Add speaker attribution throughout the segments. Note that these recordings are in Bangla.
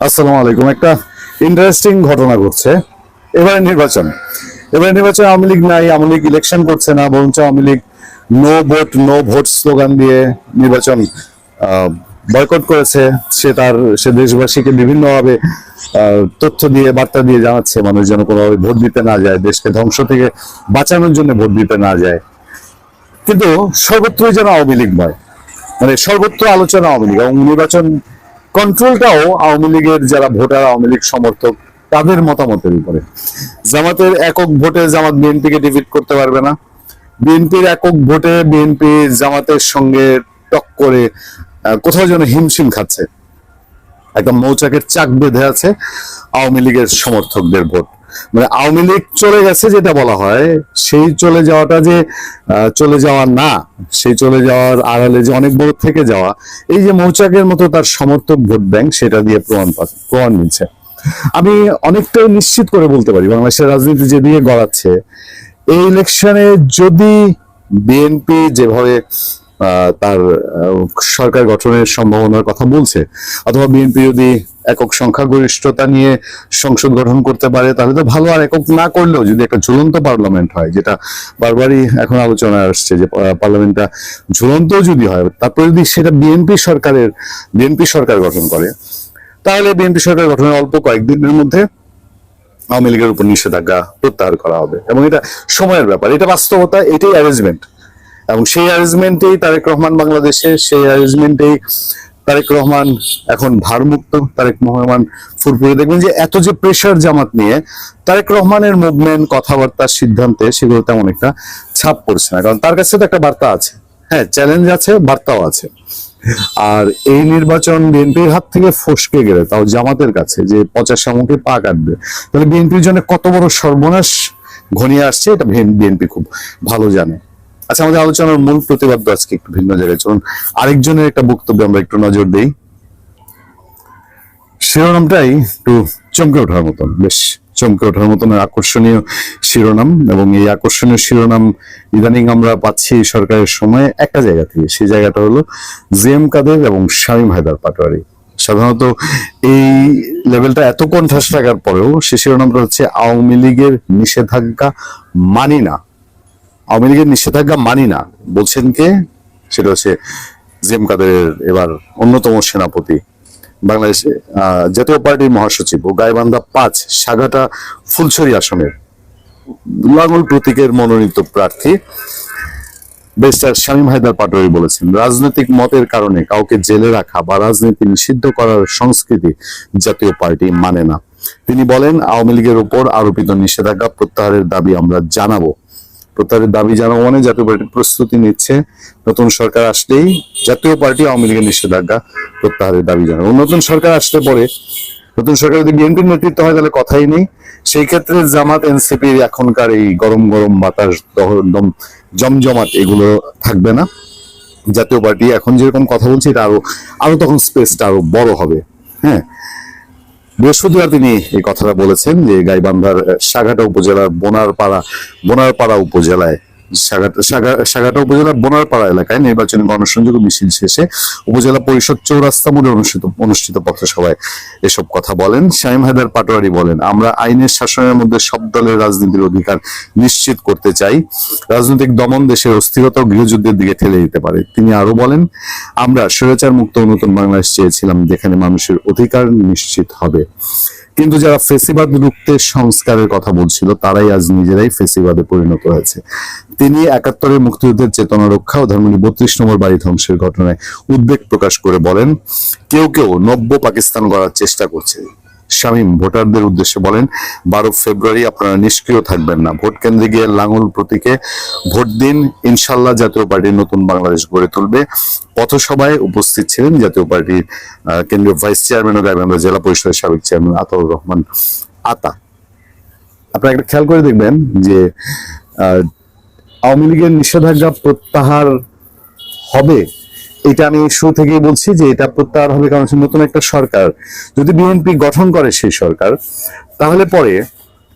Speaker 1: আসসালামু আলাইকুম। একটা ইন্টারেস্টিং ঘটনা ঘটছে। এবারে নির্বাচন আওয়ামী লীগ নাই, আওয়ামী লীগ ইলেকশন করছে না, বরঞ্চ Awami League no vote slogan দিয়ে নির্বাচন বয়কট করেছে। সে দেশবাসীকে বিভিন্নভাবে তথ্য দিয়ে বার্তা দিয়ে জানাচ্ছে মানুষ যেন কোনোভাবে ভোট দিতে না যায়, দেশকে ধ্বংস থেকে বাঁচানোর জন্য ভোট দিতে না যায়। কিন্তু সর্বত্রই যেন আওয়ামী লীগ নয়, মানে সর্বত্র আলোচনা আওয়ামী লীগ, এবং নির্বাচন কন্ট্রোলটাও আওয়ামী লীগের যারা ভোটার, আওয়ামী লীগ সমর্থক, তাদের মতামতের উপরে। জামাতের একক ভোটে জামাত বিএনপিকে ডিফিট করতে পারবে না। বিএনপির একক ভোটে বিএনপি জামাতের সঙ্গে টক্করে কোথাও যেন হিমশিম খাচ্ছে। একটা মৌচাকের চাক বেঁধে আছে আওয়ামী লীগের সমর্থকদের ভোট। মানে আওয়ামী লীগ চলে গেছে যেটা বলা হয়, সেই চলে যাওয়াটা যে চলে যাওয়া না, সেই চলে যাওয়ার আড়ালে যে অনেক বড় থেকে যাওয়া, এই যে মৌচাকের মতো তার সমর্থক ভোট ব্যাংক, সেটা দিয়ে প্রমাণ মিলছে। আমি অনেকটাই নিশ্চিত করে বলতে পারি বাংলাদেশের রাজনীতি যেদিকে গড়াচ্ছে, এই ইলেকশনে যদি বিএনপি যেভাবে তার সরকার গঠনের সম্ভাবনার কথা বলছে, অথবা বিএনপি যদি একক সংখ্যাগরিষ্ঠতা নিয়ে সংসদ গঠন করতে পারে তাহলে তো ভালো। আর একক না করলেও যদি একটা ঝুলন্ত পার্লামেন্ট হয়, যেটা বারবারই এখন আলোচনায় আসছে যে পার্লামেন্টটা ঝুলন্ত যদি হয়, তারপরে যদি সেটা বিএনপি সরকার গঠন করে, তাহলে বিএনপি সরকার গঠনের অল্প কয়েকদিনের মধ্যে আওয়ামী লীগের উপর নিষেধাজ্ঞা প্রত্যাহার করা হবে। এবং এটা সময়ের ব্যাপার, এটা বাস্তবতা, এটাই অ্যারেঞ্জমেন্ট। এবং সেই অ্যারেঞ্জমেন্টেই তারেক রহমান বাংলাদেশে, সেই অ্যারেঞ্জমেন্টেই তারেক রহমান এখন ভারমুক্ত। তারেক রহমান ফুরফুরে দেখবেন যে এত যে প্রেশার জামাত নিয়ে, তারেক রহমানের মুভমেন্ট, কথাবার্তার সিদ্ধান্তে সেগুলো তেমন একটা ছাপ পড়ছে না, কারণ তার কাছে তো একটা বার্তা আছে। হ্যাঁ, চ্যালেঞ্জ আছে, বার্তাও আছে। আর এই নির্বাচন বিএনপির হাত থেকে ফসকে গেলে, তাও জামাতের কাছে, যে পচা শামুকে পা কাটবে, তাহলে বিএনপির জন্য কত বড় সর্বনাশ ঘনিয়ে আসছে, এটা বিএনপি খুব ভালো জানে। আচ্ছা, আমাদের আলোচনার মূল প্রতিবাদ আজকে একটু ভিন্ন জায়গায়। চলুন আরেকজনের একটা বক্তব্যে আমরা একটু নজর দেই। শিরোনামটাই একটু চমকে ওঠার মতন, বেশ চমকে ওঠার মতন আকর্ষণীয় শিরোনাম। এবং এই আকর্ষণীয় শিরোনাম ইদানিং আমরা পাচ্ছি সরকারের সময় একটা জায়গা থেকে। সেই জায়গাটা হলো জিএম কাদের এবং শামীম হায়দার পাটোয়ারি। সাধারণত এই লেভেলটা এত কণ্ঠাস থাকার পরেও সে শিরোনামটা হচ্ছে আওয়ামী লীগের নিষেধাজ্ঞা মানি না। আওয়ামী লীগের নিষেধাজ্ঞা মানি না বলছেন কে? সেটা হচ্ছে জিএম কাদেরের এবার অন্যতম সেনাপতি, বাংলাদেশ জাতীয় পার্টির মহাসচিব ও গাইবান্ধা ৫ সাগাটা ফুলছড়ি আসনের লাঙ্গল প্রতীকের মনোনীত প্রার্থী ব্যারিস্টার শামীম হায়দার পাটোয়ারি বলেছেন, রাজনৈতিক মতের কারণে কাউকে জেলে রাখা বা রাজনীতি নিষিদ্ধ করার সংস্কৃতি জাতীয় পার্টি মানে না। তিনি বলেন, আওয়ামী লীগের উপর আরোপিত নিষেধাজ্ঞা প্রত্যাহারের দাবি আমরা জানাবো। প্রত্যাহারের দাবি জানাবো মানে জাতীয় পার্টি প্রস্তুতি নিচ্ছে, নতুন সরকার আসলেই জাতীয় পার্টি আওয়ামী লীগের নিষেধাজ্ঞা প্রত্যাহারের দাবি জানাবো। নতুন সরকার আসলে পরে, নতুন সরকার যদি বিএনপির নেতৃত্ব হয় তাহলে কথাই নেই। সেই ক্ষেত্রে জামাত এনসিপির এখনকার এই গরম গরম বাতাস, একদম জমজমাট, এগুলো থাকবে না। জাতীয় পার্টি এখন যেরকম কথা বলছে, এটা আরো তখন স্পেসটা আরো বড় হবে। হ্যাঁ, বৃহস্পতিবার তিনি এই কথাটা বলেছেন যে গাইবান্ধার সাগাটা উপজেলার বোনারপাড়া উপজেলায় সাগাটা উপজেলার বোনারপাড়া এলাকায় নির্বাচনী গণসংযোগ মিছিল শেষে উপজেলা পরিষদ চৌরাস্তা মোড়ে অনুষ্ঠিত পথসভায় এসব কথা বলেন। শামীম হায়দার পাটোয়ারি বলেন, আমরা আইনের শাসনের মধ্যে সব দলের রাজনীতির অধিকার নিশ্চিত করতে চাই। রাজনৈতিক দমন দেশের অস্থিরতা ও গৃহযুদ্ধের দিকে ঠেলে দিতে পারে। তিনি আরো বলেন, আমরা স্বৈরাচার মুক্ত নতুন বাংলাদেশ চেয়েছিলাম যেখানে মানুষের অধিকার নিশ্চিত হবে, কিন্তু যারা ফেসিবাদ রুখতে সংস্কারের কথা বলছিল তারাই আজ নিজেরাই ফেসিবাদে পরিণত হয়েছে। তিনি ৭১-এর মুক্তিযুদ্ধের চেতনা রক্ষা ও ধানমন্ডি ৩২ নম্বর বাড়ি ধ্বংসের ঘটনায় উদ্বেগ প্রকাশ করে বলেন, কেউ কেউ নব্য পাকিস্তান গড়ার চেষ্টা করছে। শামীম ভোটারদের উদ্দেশ্যে বলেন, ১২ ফেব্রুয়ারি আপনারা নিষ্ক্রিয় থাকবেন না, ভোট কেন্দ্রে গিয়ে লাঙ্গল প্রতীকে ভোট দিন। ইনশাল্লাহ জাতীয় পার্টির নতুন বাংলাদেশ গড়ে তুলবে। পথসভায় উপস্থিত ছিলেন জাতীয় পার্টির কেন্দ্রীয় ভাইস চেয়ারম্যান ও গাইবান্ধা জেলা পরিষদের সাবেক চেয়ারম্যান আতাউর রহমান আতা। আপনারা একটা খেয়াল করে দেখবেন যে আওয়ামী লীগের নিষেধাজ্ঞা প্রত্যাহার হবে, এটা আমি শুরু থেকেই বলছি যে এটা প্রত্যাহার হবে, কারণ নতুন একটা সরকার যদি বিএনপি গঠন করে সেই সরকার, তাহলে পরে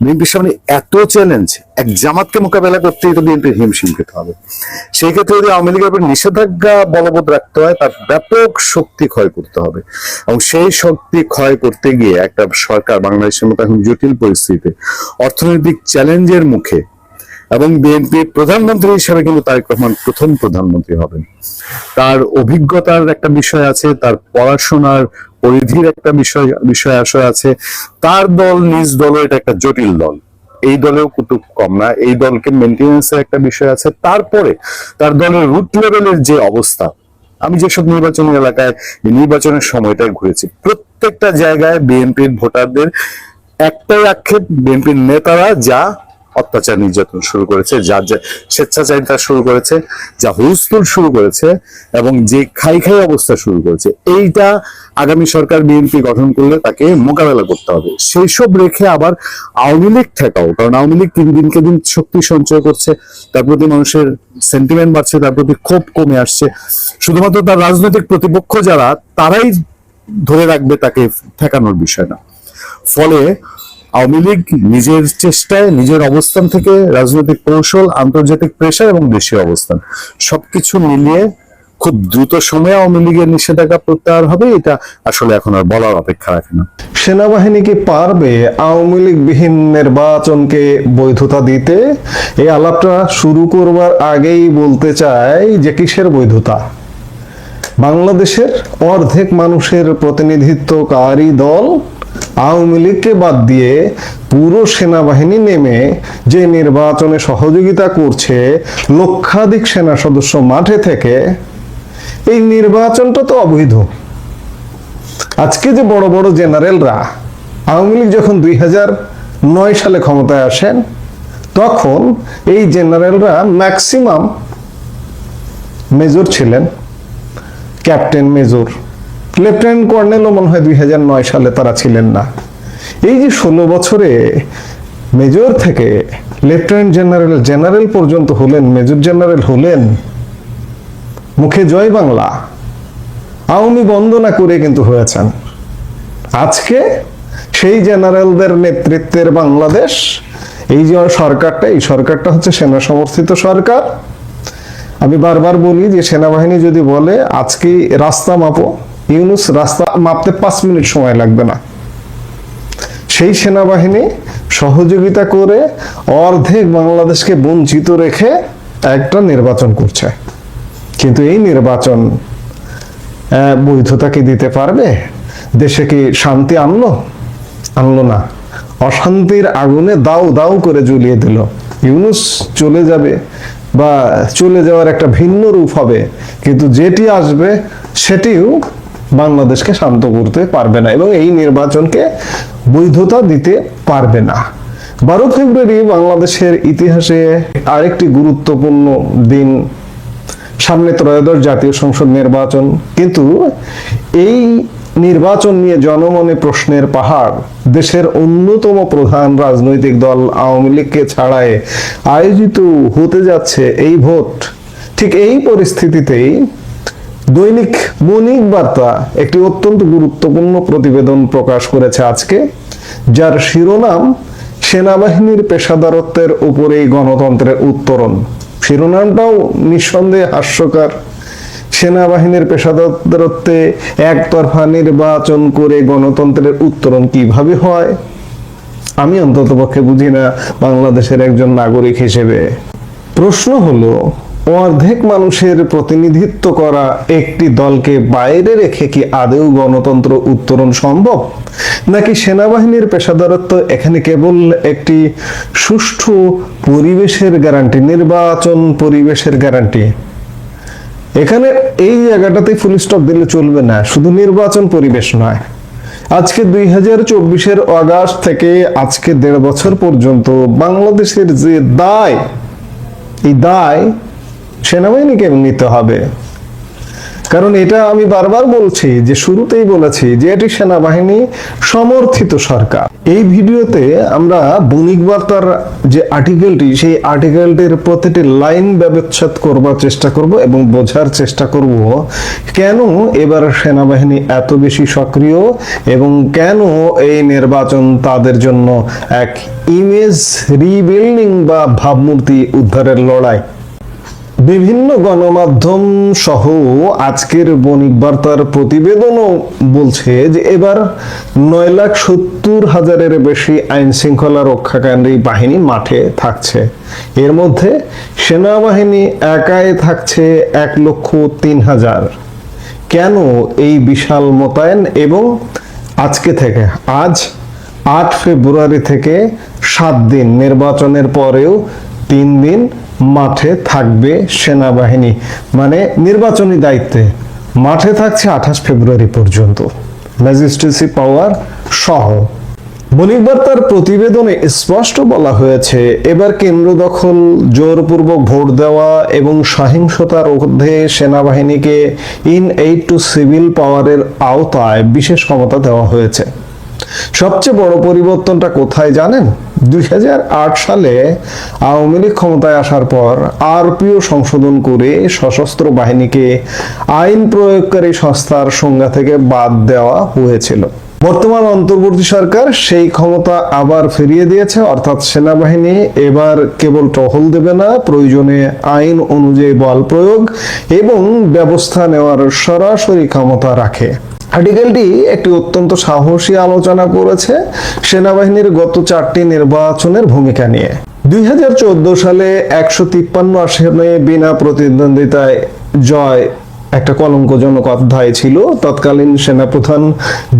Speaker 1: বিএনপির সামনে এত চ্যালেঞ্জ, এক জামাতকে মোকাবেলা করতেই তো বিএনপির হিমশিম খেতে হবে। সেই ক্ষেত্রে যদি আওয়ামী লীগের উপর নিষেধাজ্ঞা বলবৎ রাখতে হয়, তার ব্যাপক শক্তি ক্ষয় করতে হবে, এবং সেই শক্তি ক্ষয় করতে গিয়ে একটা সরকার বাংলাদেশের মতো এখন জটিল পরিস্থিতিতে অর্থনৈতিক চ্যালেঞ্জের মুখে, এবং বিএনপির প্রধানমন্ত্রী হিসেবে কিন্তু তারেক রহমান প্রথম প্রধানমন্ত্রী হবেন। তার অভিজ্ঞতার একটা বিষয় আছে, তার পড়াশোনার পরিধির একটা বিষয় আশয় আছে। তার দল, নিজ দল, এটা একটা জটিল দল, এই দলেও কুতুব কম না, এই দলকে মেনটেন্যান্সের একটা বিষয় আছে। তারপরে তার দলের রুট লেভেলের যে অবস্থা, আমি যেসব নির্বাচনী এলাকায় নির্বাচনের সময়টায় ঘুরেছি, প্রত্যেকটা জায়গায় বিএনপির ভোটারদের একটাই আক্ষেপ, বিএনপির নেতারা যা অত্যাচার নির্যাতন শুরু করেছে, যা স্বেচ্ছাচারিতা শুরু করেছে, যা হুলস্থুল শুরু করেছে, এবং যে খাই খাই অবস্থা শুরু করেছে, এইটা আগামী সরকার বিএনপি গঠন করলে তাকে মোকাবেলা করতে হবে। সেই সব রেখে আবার আওয়ামী লীগ ঠেকাও, কারণ আওয়ামী লীগ দিনকে দিন শক্তি সঞ্চয় করছে, তার প্রতি মানুষের সেন্টিমেন্ট বাড়ছে, তার প্রতি ক্ষোভ কমে আসছে। শুধুমাত্র তার রাজনৈতিক প্রতিপক্ষ যারা, তারাই ধরে রাখবে তাকে, ঠেকানোর বিষয় না। ফলে আওয়ামী লীগ নিজের চেষ্টায়, নিজের অবস্থান থেকে রাজনৈতিক কৌশল, আন্তর্জাতিক প্রেশার এবং দেশীয় অবস্থান সবকিছু মিলিয়ে খুব দ্রুত সময়ে আওয়ামী লীগের নিষেধাজ্ঞা প্রত্যাহার হবে, এটা আসলে এখন আর বলার অপেক্ষা রাখে না।
Speaker 2: সেনাবাহিনী কি পারবে আওয়ামী লীগ বিহীন নির্বাচনকে বৈধতা দিতে? এই আলাপটা শুরু করবার আগেই বলতে চাই যে কিসের বৈধতা? বাংলাদেশের অর্ধেক মানুষের প্রতিনিধিত্বকারী দল আওয়ামী লীগকে বাদ দিয়ে পুরো সেনাবাহিনী নেমে যে নির্বাচনে সহযোগিতা করছে, লক্ষাধিক সেনা সদস্য মাঠে থেকে, এই নির্বাচনটা তো অবৈধ। আজকে যে বড় বড় জেনারেলরা, আওয়ামী লীগ যখন 2009 সালে ক্ষমতায় আসেন, তখন এই জেনারেলরা ম্যাক্সিমাম মেজর ছিলেন, ক্যাপ্টেন মেজর, লেফটেন্যান্ট কর্নেলও মনে হয় 2009 সালে তারা ছিলেন না। এই যে 16 বছরে মেজর থেকে লেফটেন্যান্ট জেনারেল, জেনারেল পর্যন্ত হলেন, মেজর জেনারেল হলেন, মুখে জয় বাংলা, আওয়ামী বন্দনা করে কিন্তু হয়েছেন। আজকে সেই জেনারেলদের নেতৃত্বের বাংলাদেশ, এই যে সরকারটা, এই সরকারটা হচ্ছে সেনা সমর্থিত সরকার। আমি বারবার বলি যে সেনাবাহিনী যদি বলে আজকে রাস্তা মাপো, ইউনুস রাস্তা মাপতে 5 মিনিট সময় লাগবে না। সেই সেনাবাহিনী সহযোগিতা করে অর্ধেক বাংলাদেশকে বঞ্চিত রেখে একটা নির্বাচন করছে। কিন্তু এই নির্বাচন বৈধতা কি দিতে পারবে? দেশে কি শান্তি আনলো না, অশান্তির আগুনে দাউ দাউ করে জ্বলিয়ে দিল। ইউনুস চলে যাবে বা চলে যাওয়ার একটা ভিন্ন রূপ হবে, কিন্তু যেটি আসবে সেটিও বাংলাদেশকে শান্ত করতে পারবে না এবং এই নির্বাচনকে বৈধতা দিতে পারবে না। 12 ফেব্রুয়ারি বাংলাদেশের ইতিহাসে আরেকটি গুরুত্বপূর্ণ দিন। সামনে ত্রয়োদশ জাতীয় সংসদ নির্বাচন, কিন্তু এই নির্বাচন নিয়ে জনমনে প্রশ্নের পাহাড়। দেশের অন্যতম প্রধান রাজনৈতিক দল আওয়ামী লীগকে ছাড়ায় আয়োজিত হতে যাচ্ছে এই ভোট। ঠিক এই পরিস্থিতিতেই দৈনিক বণিক বার্তা একটি অত্যন্ত গুরুত্বপূর্ণ প্রতিবেদন প্রকাশ করেছে আজকে, যার শিরোনাম সেনাবাহিনীর পেশাদারত্বের উপরেই গণতন্ত্রের উত্তরণ। শিরোনামটাও নিঃসন্দেহে হাস্যকর। সেনাবাহিনীর পেশাদারত্বে একতরফা নির্বাচন করে গণতন্ত্রের উত্তরণ কিভাবে হয়? আমি অন্ততপক্ষে বুঝি না বাংলাদেশের একজন নাগরিক হিসেবে। প্রশ্ন হলো, অর্ধেক মানুষের প্রতিনিধিত্ব করা একটি দলকে বাইরে রেখে কি আদৌ গণতন্ত্র উত্তরণ সম্ভব, নাকি সেনাবাহিনীর পেশাদারত্ব এখানে কেবল একটি সুষ্ঠু পরিবেশের গ্যারান্টি, নির্বাচন পরিবেশের গ্যারান্টি? এখানে এই জায়গাটাতে ফুল স্টপ দিলে চলবে না। শুধু নির্বাচন পরিবেশ নয়, আজকে 2024-এর আগস্ট থেকে আজকে 1.5 বছর পর্যন্ত বাংলাদেশের যে দায়, এই দায় সেনাবাহিনীকে নিতে হবে। কারণ এটা আমি বারবার বলছি, যে শুরুতেই বলেছি যে এটি সেনাবাহিনী সমর্থিত সরকার। এই ভিডিওতে আমরা বণিক বার্তার যে আর্টিকেলটি, সেই আর্টিকেলটির প্রতিটি লাইন ব্যবচ্ছেদ করবার চেষ্টা করব এবং বোঝার চেষ্টা করব কেন এবার সেনাবাহিনী এত বেশি সক্রিয় এবং কেন এই নির্বাচন তাদের জন্য এক ইমেজ রিবিল্ডিং বা ভাবমূর্তি উদ্ধারের লড়াই। বিভিন্ন গণমাধ্যম সহ আজকের বণিক বার্তার প্রতিবেদনও বলছে যে এবার 9,70,000-এর বেশি আইন শৃঙ্খলা রক্ষাকারী বাহিনী মাঠে থাকছে। এর মধ্যে সেনাবাহিনী একাই থাকছে 1,03,000। কেন এই বিশাল মোতায়েন? এবং আজকে থেকে, আজ 8 ফেব্রুয়ারি থেকে 7 দিন, নির্বাচনের পরেও 3 দিন মাঠে থাকবে সেনাবাহিনী, মানে নির্বাচনী দায়িত্বে মাঠে থাকছে 28 ফেব্রুয়ারি পর্যন্ত, ম্যাজিস্ট্রেসি পাওয়ার সহ। বণিক বার্তার প্রতিবেদনে স্পষ্ট বলা হয়েছে, এবার কেন্দ্র দখল, জোরপূর্বক ভোট দেওয়া এবং সহিংসতা রোধে সেনাবাহিনীকে ইনএইড টু সিভিল পাওয়ারের আওতায় বিশেষ ক্ষমতা দেওয়া হয়েছে। সবচেয়ে বড় পরিবর্তনটা কোথায় জানেন? 2008 সালে আওয়ামী লীগ ক্ষমতায় আসার পর আরপিও সংশোধন করে সশস্ত্র বাহিনীকে আইন প্রয়োগকারী সংস্থার সংজ্ঞা থেকে বাদ দেওয়া হয়েছিল। বর্তমান অন্তর্বর্তী সরকার সেই ক্ষমতা আবার ফিরিয়ে দিয়েছে, অর্থাৎ সেনাবাহিনী এবার কেবল টহল দেবে না, প্রয়োজনে আইন অনুযায়ী বল প্রয়োগ এবং ব্যবস্থা নেওয়ার সরাসরি ক্ষমতা রাখে। আর্টিকেলটি একটি অত্যন্ত সাহসী আলোচনা করেছে সেনাবাহিনীর গত 4টি নির্বাচনের ভূমিকা নিয়ে। 2014 সালে 153 আসনে বিনা প্রতিদ্বন্দ্বিতায় জয় একটা কলঙ্কজনক অধ্যায় ছিল। তৎকালীন সেনাপ্রধান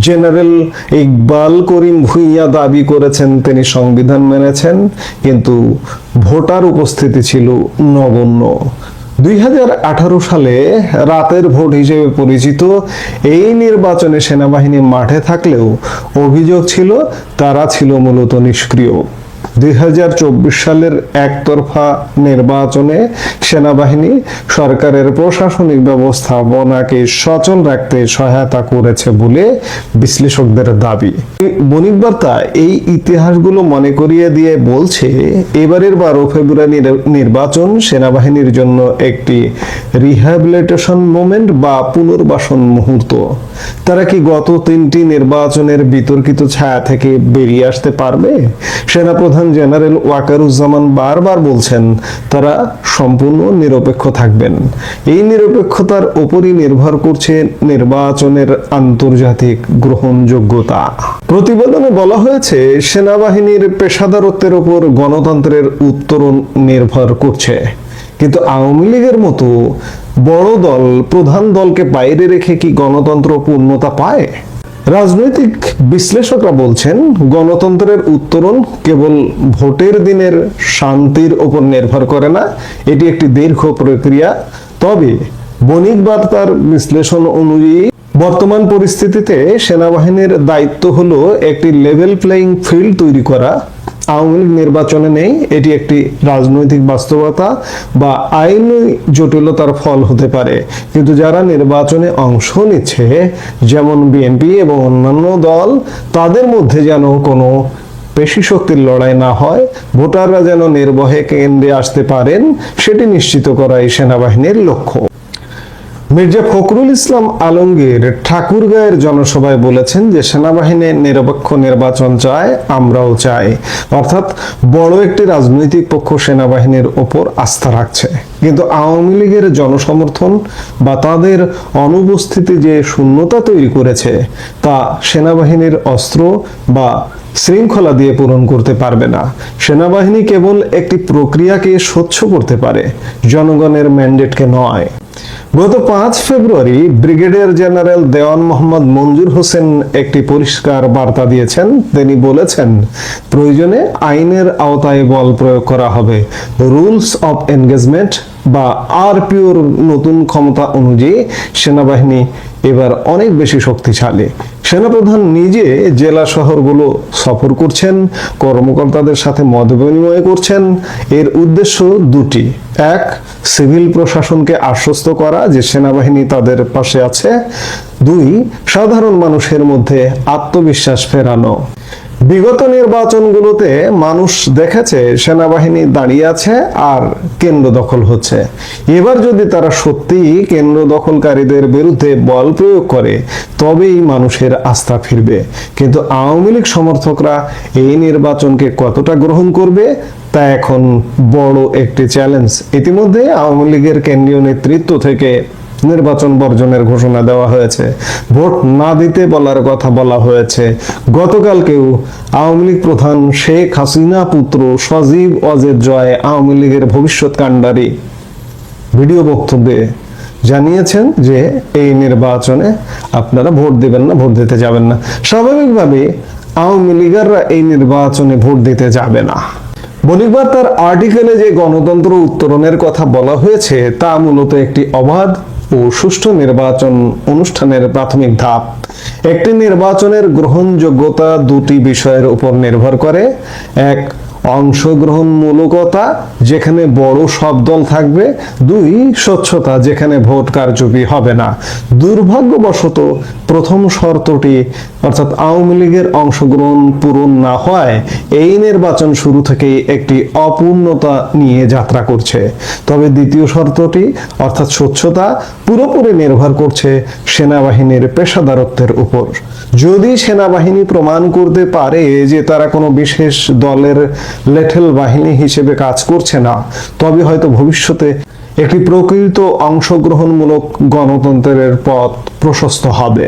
Speaker 2: জেনারেল ইকবাল করিম ভুঁইয়া দাবি করেছেন তিনি সংবিধান মেনেছেন, কিন্তু ভোটার উপস্থিতি ছিল নগণ্য। 2018 সালে রাতের ভোট হিসেবে পরিচিত এই নির্বাচনে সেনাবাহিনী মাঠে থাকলেও অভিযোগ ছিল তারা ছিল মূলত নিষ্ক্রিয়। 2024 সালের একতরফা নির্বাচনে সেনাবাহিনী সরকারের প্রশাসনিক ব্যবস্থাপনাকে সচল রাখতে সহায়তা করেছে বলে বিশ্লেষকদের দাবি। বণিক বার্তা এই ইতিহাসগুলো মনে করিয়ে দিয়ে বলছে, এবারের 12 ফেব্রুয়ারি নির্বাচন সেনাবাহিনীর জন্য একটি রিহ্যাবিলিটেশন মোমেন্ট বা পুনর্বাসন মুহূর্ত। তারা কি গত 3টি নির্বাচনের বিতর্কিত ছায়া থেকে বেরিয়ে আসতে পারবে? সেনাপ্রধান জেনারেল ওয়াকারুজ্জামান বারবার বলছেন তারা সম্পূর্ণ নিরপেক্ষ থাকবেন। এই নিরপেক্ষতার উপরই নির্ভর করছে নির্বাচনের আন্তর্জাতিক গ্রহণযোগ্যতা। প্রতিবেদনে বলা হয়েছে, সেনাবাহিনীর পেশাদারত্বের উপর গণতন্ত্রের উত্তরণ নির্ভর করছে। কিন্তু আওয়ামী লীগের মতো বড় দল, প্রধান দলকে বাইরে রেখে কি গণতন্ত্র পূর্ণতা পায়? রাজনৈতিক বিশ্লেষকরা বলছেন, গণতন্ত্রের উত্তরণ কেবল ভোটের দিনের শান্তির উপর নির্ভর করে না, এটি একটি দীর্ঘ প্রক্রিয়া। তবে বণিক বার্তার বিশ্লেষণ অনুযায়ী বর্তমান পরিস্থিতিতে সেনাবাহিনীর দায়িত্ব হলো একটি লেভেল প্লেইং ফিল্ড তৈরি করা। আওয়ামী লীগ নির্বাচনে নেই, এটি একটি রাজনৈতিক বাস্তবতা বা আইনি জটিলতার ফল হতে পারে, কিন্তু যারা নির্বাচনে অংশ নিচ্ছে, যেমন বিএনপি এবং অন্যান্য দল, তাদের মধ্যে যেন কোনো পেশি শক্তির লড়াই না হয়, ভোটাররা যেন নির্ভয়ে কেন্দ্রে আসতে পারেন, সেটি নিশ্চিত করাই সেনাবাহিনীর লক্ষ্য। মির্জা ফখরুল ইসলাম আলমগীর ঠাকুরগাঁয়ের জনসভায় বলেছেন যে সেনাবাহিনী নিরপেক্ষ নির্বাচন চায়, আমরাও চাই। অর্থাৎ বড় একটি রাজনৈতিক পক্ষ সেনাবাহিনীর ওপর আস্থা রাখছে, কিন্তু আওয়ামী লীগের জনসমর্থন বা তাদের অনুপস্থিতি যে শূন্যতা তৈরি করেছে, তা সেনাবাহিনীর অস্ত্র বা শৃঙ্খলা দিয়ে পূরণ করতে পারবে না। সেনাবাহিনী কেবল একটি প্রক্রিয়াকে স্বচ্ছ করতে পারে, জনগণের ম্যান্ডেটকে নয়। গত 5 ফেব্রুয়ারি ব্রিগেডিয়ার জেনারেল দেওয়ান মোহাম্মদ মঞ্জুর হোসেন একটি পরিষ্কার বার্তা দিয়েছেন। তিনি বলেছেন, প্রয়োজনে আইনের আওতায় বল প্রয়োগ করা হবে। রুলস অফ এনগেজমেন্ট বা আরপিওর নতুন ক্ষমতা অনুযায়ী সেনাবাহিনী এবার অনেক বেশি শক্তিশালী। সেনাপ্রধান নিজে জেলা শহরগুলো সফর করছেন, কর্মকর্তাদের সাথে মত বিনিময় করছেন। এর উদ্দেশ্য দুটি: এক, সিভিল প্রশাসনকে আশ্বস্ত করা যে সেনাবাহিনী তাদের পাশে আছে; দুই, সাধারণ মানুষের মধ্যে আত্মবিশ্বাস ফেরানো। বিগত নির্বাচনগুলোতে মানুষ দেখেছে সেনাবাহিনী দাঁড়িয়ে আছে আর কেন্দ্র দখল হচ্ছে। এবার যদি তারা সত্যিই কেন্দ্র দখলকারীদের বিরুদ্ধে বল প্রয়োগ করে তবেই মানুষের আস্থা ফিরবে। কিন্তু আওয়ামী লীগ সমর্থকরা এই নির্বাচনকে কতটা গ্রহণ করবে তা এখন বড় একটি চ্যালেঞ্জ। ইতিমধ্যে আওয়ামী লীগের কেন্দ্রীয় নেতৃত্ব থেকে নির্বাচন বর্জনের ঘোষণা দেওয়া হয়েছে, ভোট না দিতে বলার কথা বলা হয়েছে। গতকালকেও আওয়ামী লীগ প্রধান শেখ হাসিনা পুত্র সজীব ওয়াজেদ জয় আওয়ামী লীগের ভবিষ্যৎ কাণ্ডারি ভিডিও বক্তব্যে জানিয়েছেন যে এই নির্বাচনে আপনারা ভোট দিবেন না, ভোট দিতে যাবেন না। স্বাভাবিকভাবে আওয়ামী লীগাররা এই নির্বাচনে ভোট দিতে যাবে না। বণিকবার তার আর্টিকেলে যে গণতন্ত্র উত্তরণের কথা বলা হয়েছে তা মূলত একটি অবাধ ও সুষ্ঠু নির্বাচন অনুষ্ঠানের প্রাথমিক ধাপ। একটি নির্বাচনের গ্রহণযোগ্যতা দুটি বিষয়ের উপর নির্ভর করে: এক, অংশগ্রহণমূলকতা, যেখানে বড় সব দল থাকবে; দুই, স্বচ্ছতা, যেখানে ভোট কারচুপি হবে না। দুর্ভাগ্যবশত প্রথম শর্তটি অর্থাৎ আওয়ামী লীগের অংশগ্রহণ পূরণ না হয় এই নির্বাচন শুরু থেকেই একটি অপূর্ণতা নিয়ে যাত্রা করছে। তবে দ্বিতীয় শর্তটি অর্থাৎ স্বচ্ছতা পুরোপুরি নির্ভর করছে সেনাবাহিনীর পেশাদারত্বের উপর। যদি সেনাবাহিনী প্রমাণ করতে পারে যে তারা কোনো বিশেষ দলের লেঠেল বাহিনী হিসেবে কাজ করছে না, তবে হয়তো ভবিষ্যতে একটি প্রকৃত অংশগ্রহণমূলক গণতন্ত্রের পথ প্রশস্ত হবে।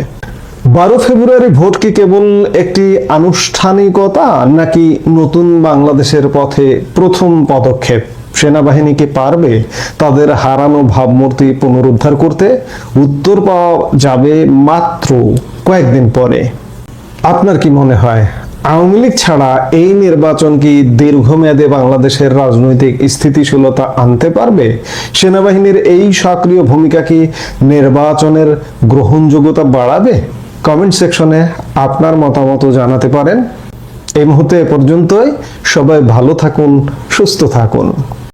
Speaker 2: 12 ফেব্রুয়ারি ভোট কি কেবল একটি আনুষ্ঠানিকতা নাকি নতুন বাংলাদেশের পথে প্রথম পদক্ষেপ? সেনাবাহিনী কি পারবে তাদের হারানো ভাবমূর্তি পুনরুদ্ধার করতে? উত্তর পাওয়া যাবে মাত্র কয়েকদিন পরে। আপনার কি মনে হয় আওয়ামী লীগ ছাড়া এই নির্বাচন কি দীর্ঘমেয়াদে বাংলাদেশের রাজনৈতিক স্থিতিশীলতা আনতে পারবে? সেনাবাহিনীর এই সক্রিয় ভূমিকা কি নির্বাচনের গ্রহণযোগ্যতা বাড়াবে? কমেন্ট সেকশনে আপনার মতামত জানাতে পারেন। এই মুহূর্তে এ পর্যন্তই। সবাই ভালো থাকুন, সুস্থ থাকুন।